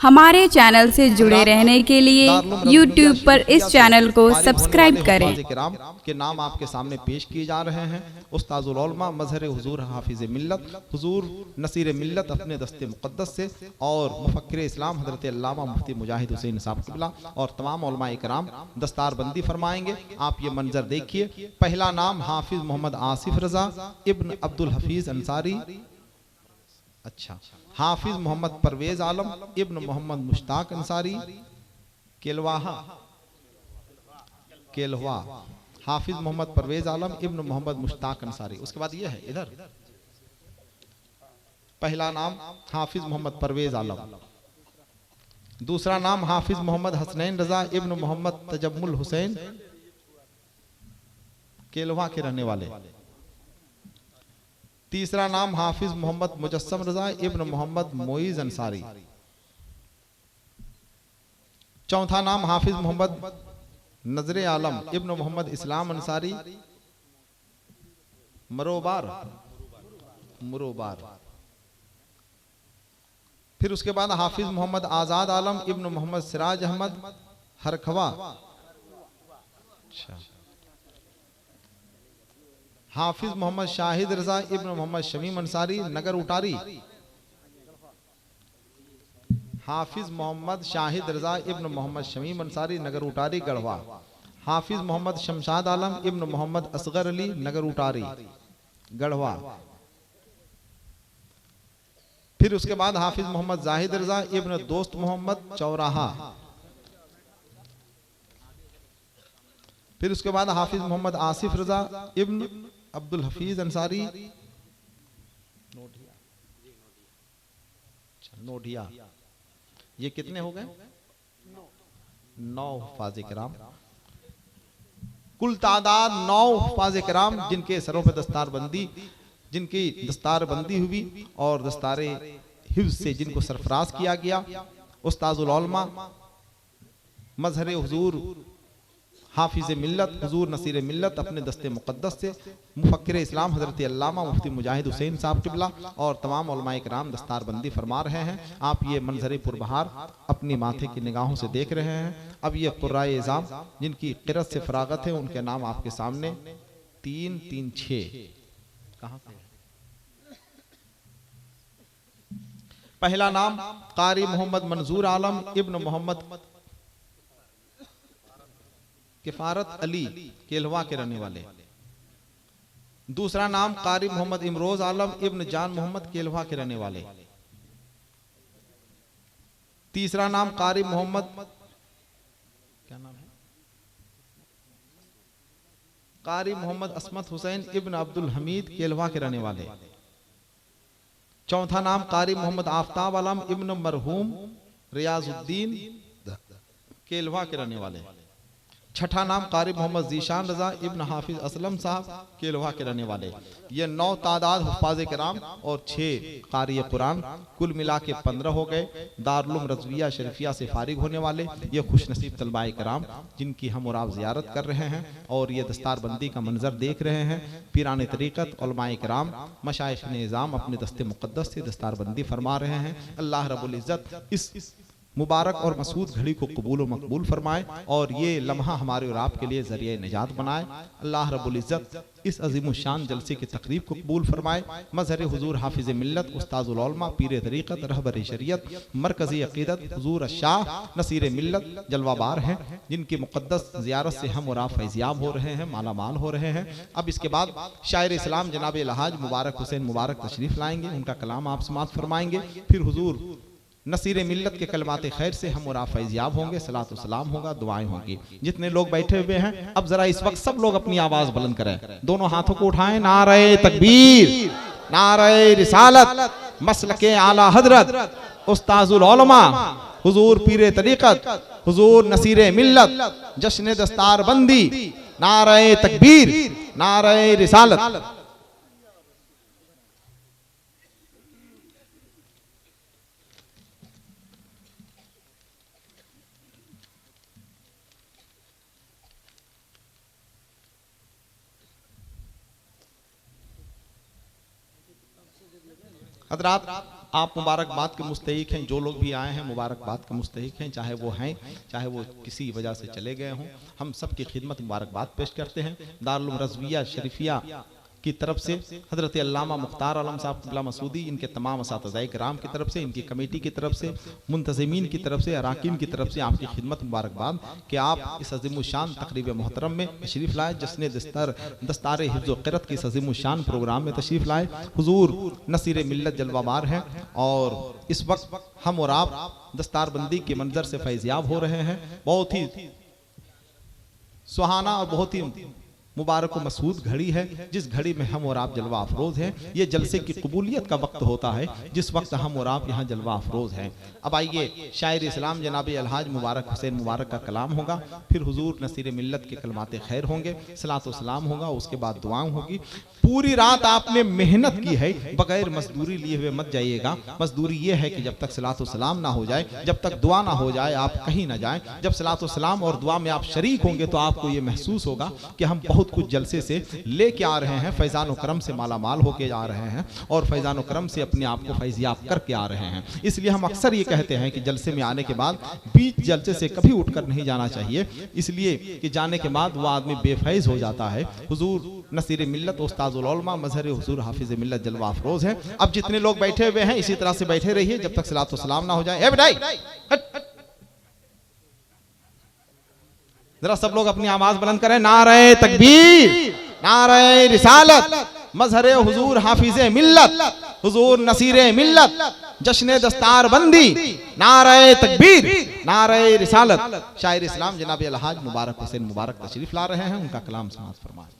हमारे चैनल से जुड़े रहने के लिए YouTube पर इस चैनल को सब्सक्राइब करें। किराम के नाम आपके सामने पेश किए जा रहे हैं। उस्ताजुल उलमा मजहर हुजूर हाफिज मिल्लत हुजूर नसीर मिल्लत अपने दस्ते मुक़द्दस से और मुफक्किर इस्लाम हज़रत अल्लामा मुफ्ती मुजाहिद हुसैन साहब क़िबला और तमाम उलमा इकराम दस्तार बंदी फरमाएंगे। आप ये मंजर देखिए। पहला नाम हाफिज मोहम्मद आसिफ रज़ा इब्न अब्दुल हफीज़ अंसारी। अच्छा, हाफिज मोहम्मद परवेज आलम इब्न मोहम्मद मुश्ताक अंसारी केलवाहा केलवा। हाफिज मोहम्मद परवेज आलम इब्न मोहम्मद मुश्ताक अंसारी। उसके बाद ये है इधर पहला नाम हाफिज मोहम्मद परवेज आलम। दूसरा नाम हाफिज मोहम्मद हसनैन रजा इब्न मोहम्मद तजम्मुल हुसैन केलवा के रहने वाले। तीसरा नाम हाफिज मोहम्मद मुजस्सम रजा इब्न मोहम्मद मोइज अंसारी। चौथा नाम हाफिज मोहम्मद नजरे आलम इब्न मोहम्मद इस्लाम अंसारी मरोबार मुरोबार। फिर उसके बाद हाफिज मोहम्मद आजाद आलम इब्न मोहम्मद सिराज अहमद हरखवा। अच्छा, हाफिज मोहम्मद शाहिद रजा इब्न मोहम्मद शमीम अंसारी नगर उटारी। हाफिज मोहम्मद शाहिद रजा इब्न मोहम्मद शमीम अंसारी नगर उटारी गढ़वा। हाफिज मोहम्मद शमशाद आलम इब्न मोहम्मद असगर अली नगर उटारी गढ़वा। फिर उसके बाद हाफिज मोहम्मद जाहिद रजा इब्न दोस्त मोहम्मद चौराहा। फिर उसके बाद हाफिज मोहम्मद आसिफ रजा इब्न अब्दुल हफीज अंसारी नोढिया। ये कितने हो गए? 9 हुफ़ाज़ किराम। कुल तादाद 9 हुफ़ाज़ किराम जिनके सरों पे दस्तारबंदी जिनकी दस्तारबंदी हुई और दस्तारे हिफ्ज़ से जिनको सरफराज किया गया। उस्ताजुल उलमा मजहर हुजूर हाफिज मिल्लत हुजूर नसीर मिल्लत अपने दस्ते मुक़द्दस से मुफक्किर इस्लाम हज़रत अल्लामा मुफ्ती मुजाहिद हुसैन साहब क़िबला और तमाम उलमा इकराम दस्तारबंदी फरमा रहे हैं। आप ये मंजर पुरबहार अपनी माथे की निगाहों से देख रहे हैं। अब ये क़ुर्राए इज़ाम जिनकी क़िरत से फ़रागत है उनके नाम आपके सामने 3 3 6 कहाँ पे? पहला नाम कारी मोहम्मद मंजूर आलम इब्न मोहम्मद किफारत अली केलवा के रहने वाले। दूसरा नाम कारी मोहम्मद इमरोज आलम इब्न जान मोहम्मद केलवा के रहने वाले। तीसरा नाम कारी मोहम्मद क्या नाम है? कारी मोहम्मद अस्मत हुसैन इब्न अब्दुल हमीद केलवा के रहने वाले। चौथा नाम कारी मोहम्मद आफ्ताब आलम इब्न मरहूम रियाजुद्दीन केलवा के रहने वाले। छठा नाम कारी मोहम्मद जीशान रजा इब्न हाफिज असलम साहब केलवा के रहने वाले। ये 9 तादाद हुफ़ाज़ किराम और 6 कारी कुरान कुल मिला के 15 हो गए। दारुल रज़विया शरीफिया से फारिग होने वाले ये खुशनसीब तलबाए किराम जिनकी हम और आप ज़ियारत कर रहे हैं और ये दस्तारबंदी का मंजर देख रहे हैं। पीरान तरीक़त उलमाए किराम मशाइख़ निज़ाम अपने दस्ते मुक़द्दस से दस्तारबंदी फरमा रहे हैं। अल्लाह रब्बुल इज़्ज़त इस मुबारक और मसूद घड़ी को कबूल व मकबूल फरमाए और ये लम्हा हमारे और आपके लिए ज़रिए निजात बनाए। अल्लाह रब्बुल इज़्ज़त इस अज़ीमुश्शान जलसे की तकरीब को कबूल फरमाए। मज़हर हुजूर हाफिज़ मिल्लत उस्ताजुल उलमा पीर तरीक़त रहबर शरीयत मरकज़ी अक़ीदत हुजूर शाह नसीर मिल्लत जलवाबार हैं जिनकी मुक़द्दस ज़ियारत से हम और आप फैज़याब हो रहे हैं, माला माल हो रहे हैं। अब इसके बाद शायर इस्लाम जनाब अलहाज मुबारक हुसैन मुबारक तशरीफ़ लाएंगे। उनका कलाम आप समाअत फरमाएंगे। फिर हुजूर नसीर मिल्लत के कलमात खैर से हम और आप फैज़याब होंगे। सलात व सलाम होगा, दुआएं होंगी। जितने लोग बैठे हुए हैं अब जरा इस वक्त सब लोग अपनी आवाज बुलंद करें, दोनों हाथों को उठाएं। नारे तकबीर, नारे रिसालत, मसलके आला हजरत उस्ताजुल उलमा हुजूर पीरे तरीक़त हुजूर नसीर मिल्लत जश्न दस्तार बंदी। नारे तकबीर, नारे रिसालत। हज़रात आप मुबारकबाद के मुस्तहिक हैं, जो लोग भी आए हैं मुबारकबाद के मुस्तहिक हैं, चाहे वो हैं चाहे वो किसी वजह से चले गए हों। हम सब की खिदमत मुबारकबाद पेश करते हैं। दारुल रज़विया शरीफिया की तरफ से हज़रत अल्लामा मुख्तार आलम साहब क़िबला मसूदी, इनके तमाम असातिज़ाए किराम की तरफ से, इनकी कमेटी की तरफ से, मुंतज़िमीन की तरफ से, अराकीन की तरफ से आपकी खिदमत मुबारकबाद कि आप इस अज़ीमुश्शान तक़रीब मोहतरम में तशरीफ़ लाए, जिसने दस्तार हिफ्ज़ व क़िरात की इस अज़ीमुश्शान प्रोग्राम में तशरीफ़ लाए। हुज़ूर नसीर मिल्लत जलवाबार हैं और इस वक्त हम और आप दस्तारबंदी के मंजर से फैज़याब हो रहे हैं। बहुत ही सुहाना और बहुत ही मुबारक व मसूद घड़ी है, जिस घड़ी में हम और आप जलवा अफरोज हैं। ये जलसे की कबूलियत का वक्त होता है जिस वक्त हम और आप यहाँ जलवा अफरोज हैं। अब आइए शायर इस्लाम जनाब अलहाज मुबारक हुसैन मुबारक का कलाम होगा, फिर हुजूर नसीर मिल्लत के कलमात खैर होंगे, सलात व सलाम होगा, उसके बाद दुआएं होगी। पूरी रात आपने मेहनत की है, बगैर मजदूरी लिए हुए मत जाइएगा। मजदूरी ये है कि जब तक सलात व सलाम ना हो जाए, जब तक दुआ ना हो जाए, आप कहीं ना जाएं। जब सलात व सलाम और दुआ में आप शरीक होंगे तो आपको ये महसूस होगा कि हम बहुत कुछ जलसे से लेके आ रहे हैं, फैजान करम से माला माल होके जा रहे हैं और फैजान करम से अपने आप को फैजियाब करके आ रहे हैं। इसलिए हम अक्सर ये कहते हैं कि जलसे में आने के बाद बीच जलसे से कभी उठकर नहीं जाना चाहिए, इसलिए कि जाने के बाद वो आदमी बेफैज हो जाता है। हुजूर नसीर मिल्लत उस्ताजुल उलमा मजहर हुजूर हाफिज मिल्लत जलवा अफरोज हैं। अब जितने लोग बैठे हुए हैं इसी तरह से बैठे रहिए जब तक सलात व सलाम ना हो जाए। ए बेटाई जरा सब लोग अपनी आवाज बुलंद करें। नारे तकबीर, नारे रिसालत, मजहर हुजूर हाफिज मिल्लत, हुजूर नसीर मिल्लत, जश्न दस्तार बंदी, नारे तकबीर, नारे रिसालत। शायर इस्लाम जनाब अलहाज मुबारक हुसैन मुबारक तशरीफ ला रहे हैं, उनका कलाम समाअत फरमाएं।